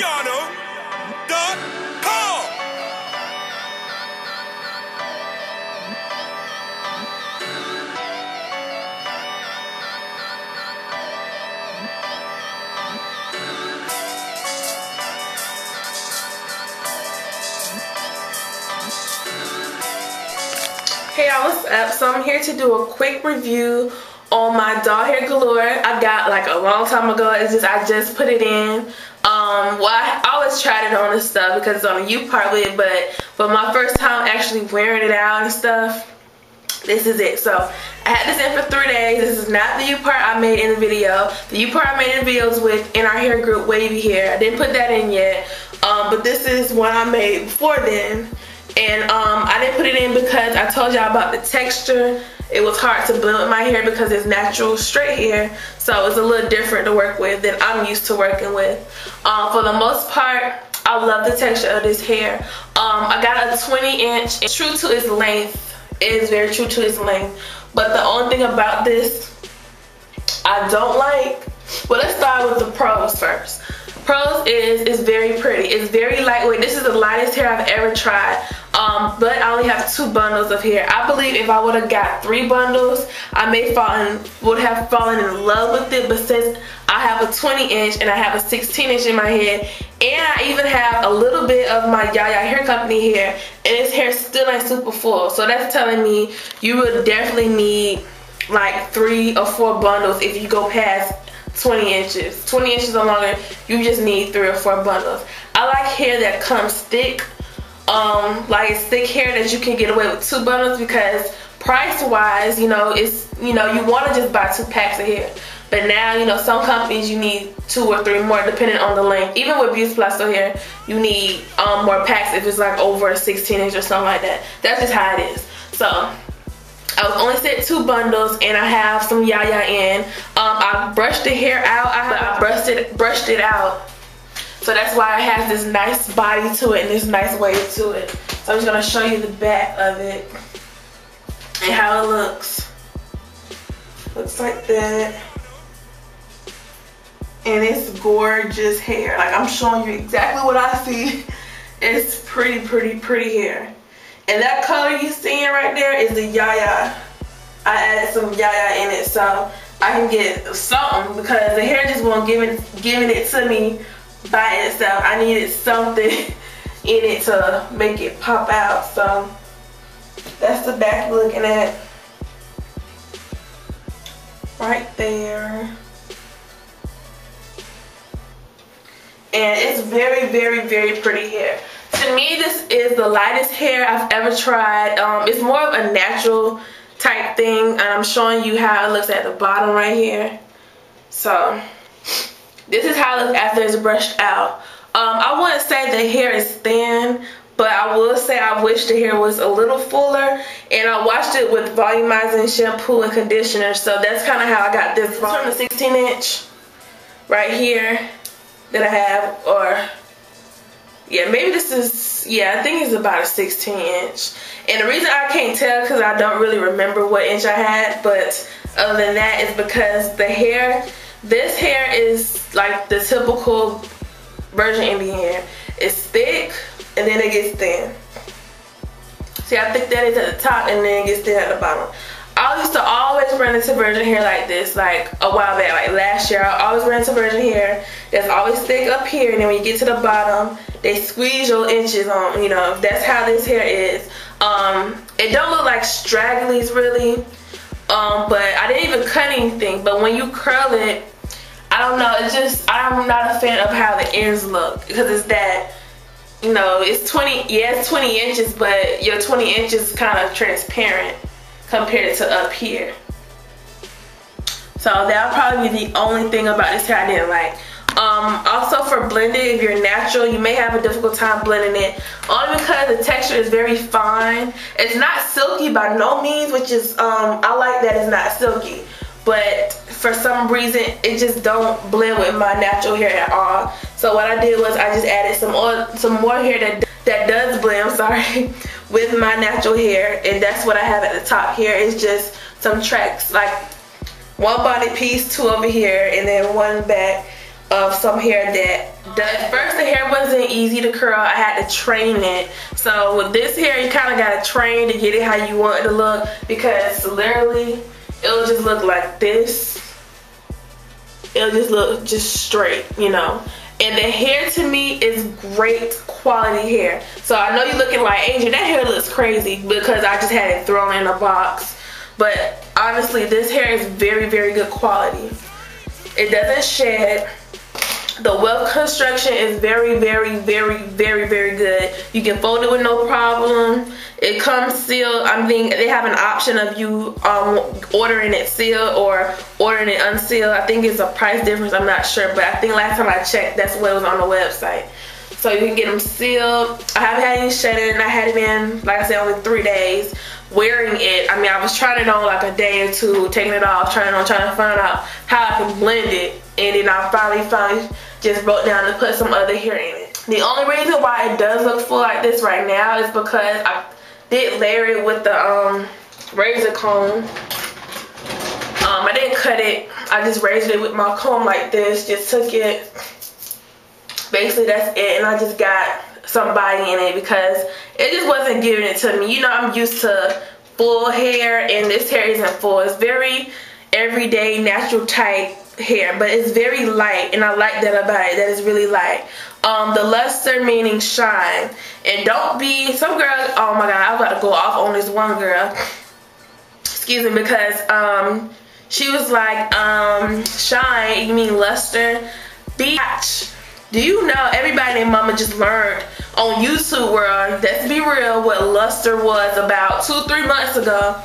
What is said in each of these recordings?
Hey y'all, what's up? So I'm here to do a quick review on my doll hair Galore. I got like a long time ago. It's just I just put it in. Well, I always tried it on and stuff because it's on the U part with it, but my first time actually wearing it out and stuff, this is it. So I had this in for 3 days. This is not the U part I made in the video. The U part I made in the video is in our hair group Wavy Hair. I didn't put that in yet, but this is one I made before then. And I didn't put it in because I told y'all about the texture. It was hard to blend with my hair because it's natural straight hair, so it's a little different to work with than I'm used to working with. For the most part, I love the texture of this hair. I got a 20-inch. It's true to its length. It is very true to its length. But the only thing about this I don't like, well, let's start with the pros first. Pros is it's very pretty. It's very lightweight. This is the lightest hair I've ever tried. But I only have 2 bundles of hair. I believe if I would have got 3 bundles, I would have fallen in love with it. But since I have a 20-inch and I have a 16-inch in my head, and I even have a little bit of my Yaya Hair Company hair, and this hair still ain't super full. So that's telling me you would definitely need like 3 or 4 bundles if you go past 20 inches. 20 inches or longer, you just need 3 or 4 bundles. I like hair that comes thick. Like it's thick hair that you can get away with 2 bundles because price wise, you know, it's, you know, you want to just buy 2 packs of hair. But now, you know, some companies you need 2 or 3 more depending on the length. Even with Beauty Plasto hair, you need more packs if it's like over a 16-inch or something like that. That's just how it is. So I was only set 2 bundles, and I have some Yaya in. I brushed the hair out. I brushed it out. So that's why it has this nice body to it and this nice wave to it. So I'm just gonna show you the back of it and how it looks. Looks like that. And it's gorgeous hair. Like, I'm showing you exactly what I see. It's pretty, pretty, pretty hair. And that color you're seeing right there is the Yaya. I added some Yaya in it so I can get something because the hair just won't giving it to me by itself. I needed something in it to make it pop out. So that's the back looking at right there. And it's very, very, very pretty hair. To me, this is the lightest hair I've ever tried. It's more of a natural type thing, and I'm showing you how it looks at the bottom right here. So this is how it looks after it's brushed out. I wouldn't say the hair is thin, but I will say I wish the hair was a little fuller, and I washed it with volumizing shampoo and conditioner, so that's kind of how I got this from the 16-inch right here that I have, or yeah, maybe this is, yeah, I think it's about a 16-inch. And the reason I can't tell because I don't really remember what inch I had, but other than that is because the hair, this hair is like the typical Virgin Indian hair. It's thick and then it gets thin. See how thick that is at the top and then it gets thin at the bottom. I used to always run into virgin hair like this, like a while back, like last year. I always ran into virgin hair that's always thick up here, and then when you get to the bottom, they squeeze your inches on, you know. That's how this hair is. It don't look like stragglies really, but I didn't even cut anything. But when you curl it, I don't know, it's just, I'm not a fan of how the ends look because it's that, you know, it's 20, yeah, it's 20 inches, but your 20 inches is kind of transparent compared to up here. So that'll probably be the only thing about this hair I didn't like. Also for blending, if you're natural, you may have a difficult time blending it, only because the texture is very fine. It's not silky by no means, which is, I like that it's not silky, but for some reason it just don't blend with my natural hair at all. So what I did was I just added some more hair that does blend, I'm sorry, with my natural hair, and that's what I have at the top here. Is just some tracks, like one body piece, 2 over here, and then 1 back. of some hair that does. At first the hair wasn't easy to curl. I had to train it. So with this hair, you kind of got to train to get it how you want it to look, because literally it'll just look like this. It'll just look just straight, you know. And the hair to me is great quality hair. So I know you're looking like, Angel, that hair looks crazy, because I just had it thrown in a box. But honestly, this hair is very, very good quality. It doesn't shed. The weft construction is very, very, very, very, very good. You can fold it with no problem. It comes sealed. I mean, they have an option of you ordering it sealed or ordering it unsealed. I think it's a price difference. I'm not sure, but I think last time I checked, that's what was on the website. So you can get them sealed. I haven't had any shedding. I had it in, like I said, only 3 days. Wearing it, I mean, I was trying it on like a day or two, taking it off, trying to find out how I can blend it, and then I finally just wrote down to put some other hair in it. The only reason why it does look full like this right now is because I did layer it with the razor comb. I didn't cut it. I just raised it with my comb like this. Just took it. Basically, that's it, and I just got somebody in it because it just wasn't giving it to me. You know, I'm used to full hair, and this hair isn't full. It's very everyday, natural type hair, but it's very light, and I like that about it, that it's really light. The luster meaning shine. And don't be, some girls, oh my god, I was about to go off on this one girl, excuse me, because she was like, shine, you mean luster? Bitch, do you know everybody and mama just learned on YouTube world, let's be real, what luster was about 2-3 months ago.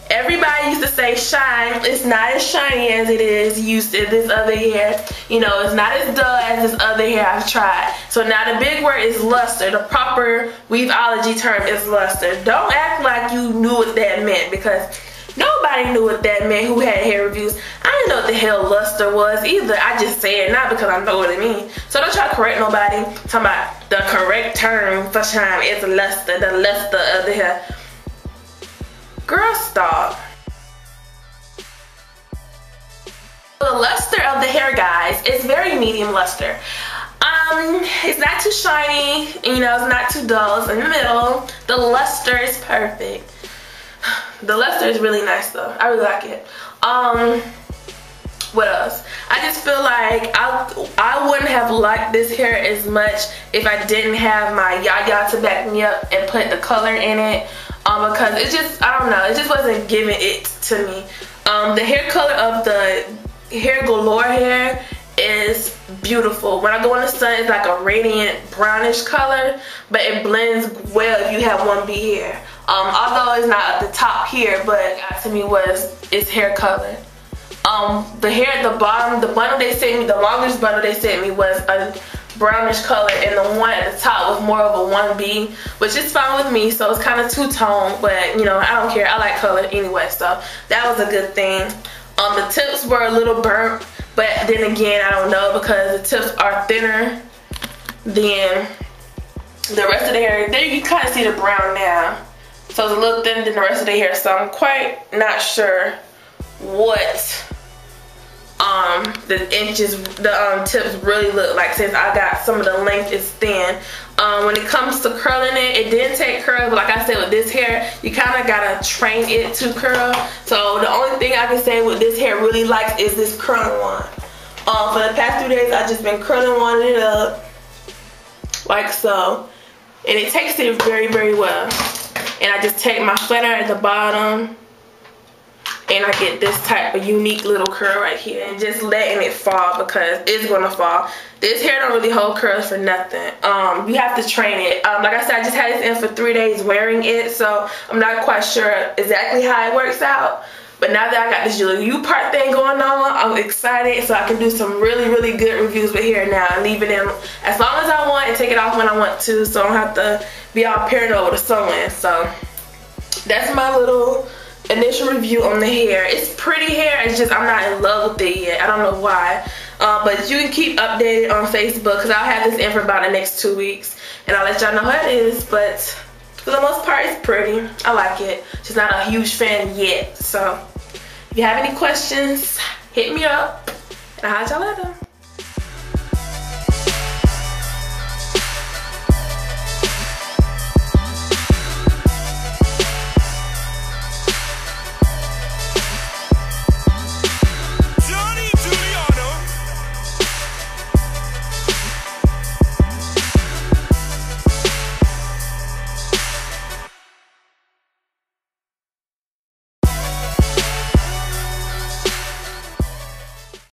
Everybody used to say shine. It's not as shiny as it is used to this other hair. You know, it's not as dull as this other hair I've tried. So now the big word is luster. The proper weaveology term is luster. Don't act like you knew what that meant, because nobody knew what that meant who had hair reviews. I didn't know what the hell luster was either. I just say it now because I know what it means. So don't try to correct nobody. Talking about the correct term for shine is luster, the luster of the hair. Girl, stop. The luster of the hair, guys, is very medium luster. It's not too shiny, you know, it's not too dull, it's in the middle. The luster is perfect. The luster is really nice though. I really like it. What else? I just feel like I wouldn't have liked this hair as much if I didn't have my Yaya to back me up and put the color in it. Because it just, I don't know, it just wasn't giving it to me. The hair color of the hair Galore hair is beautiful. When I go in the sun, it's like a radiant brownish color, but it blends well if you have 1B hair. Although it's not at the top here, but to me was its hair color. The hair at the bottom, the bundle they sent me, the longest bundle they sent me was a brownish color, and the one at the top was more of a 1B, which is fine with me. So it's kind of two-tone, but you know, I don't care. I like color anyway, so that was a good thing. The tips were a little burnt, but then again, I don't know, because the tips are thinner than the rest of the hair. There you kind of see the brown now, so it's a little thinner than the rest of the hair. So I'm quite not sure what the inches, the tips really look like, since I got some of the length is thin. When it comes to curling it, it didn't take curl, but like I said, with this hair, you kind of gotta train it to curl. So the only thing I can say with this hair really likes is this curling one. For the past 3 days, I've just been curling one it up like so, and it takes it very, very well. And I just take my flatter at the bottom, and I get this type of unique little curl right here, and just letting it fall, because it's gonna fall. This hair don't really hold curls for nothing. You have to train it. Like I said, I just had this in for 3 days wearing it, so I'm not quite sure exactly how it works out. But now that I got this U part thing going on, I'm excited, so I can do some really, really good reviews with hair now and leave it in as long as I want and take it off when I want to, so I don't have to be all paranoid with the sewing. So that's my little initial review on the hair. It's pretty hair, it's just I'm not in love with it yet. I don't know why. But you can keep updated on Facebook, because I'll have this in for about the next 2 weeks, and I'll let y'all know how it is. But for the most part, it's pretty. I like it. Just not a huge fan yet. So if you have any questions, hit me up, and I'll holler at y'all later.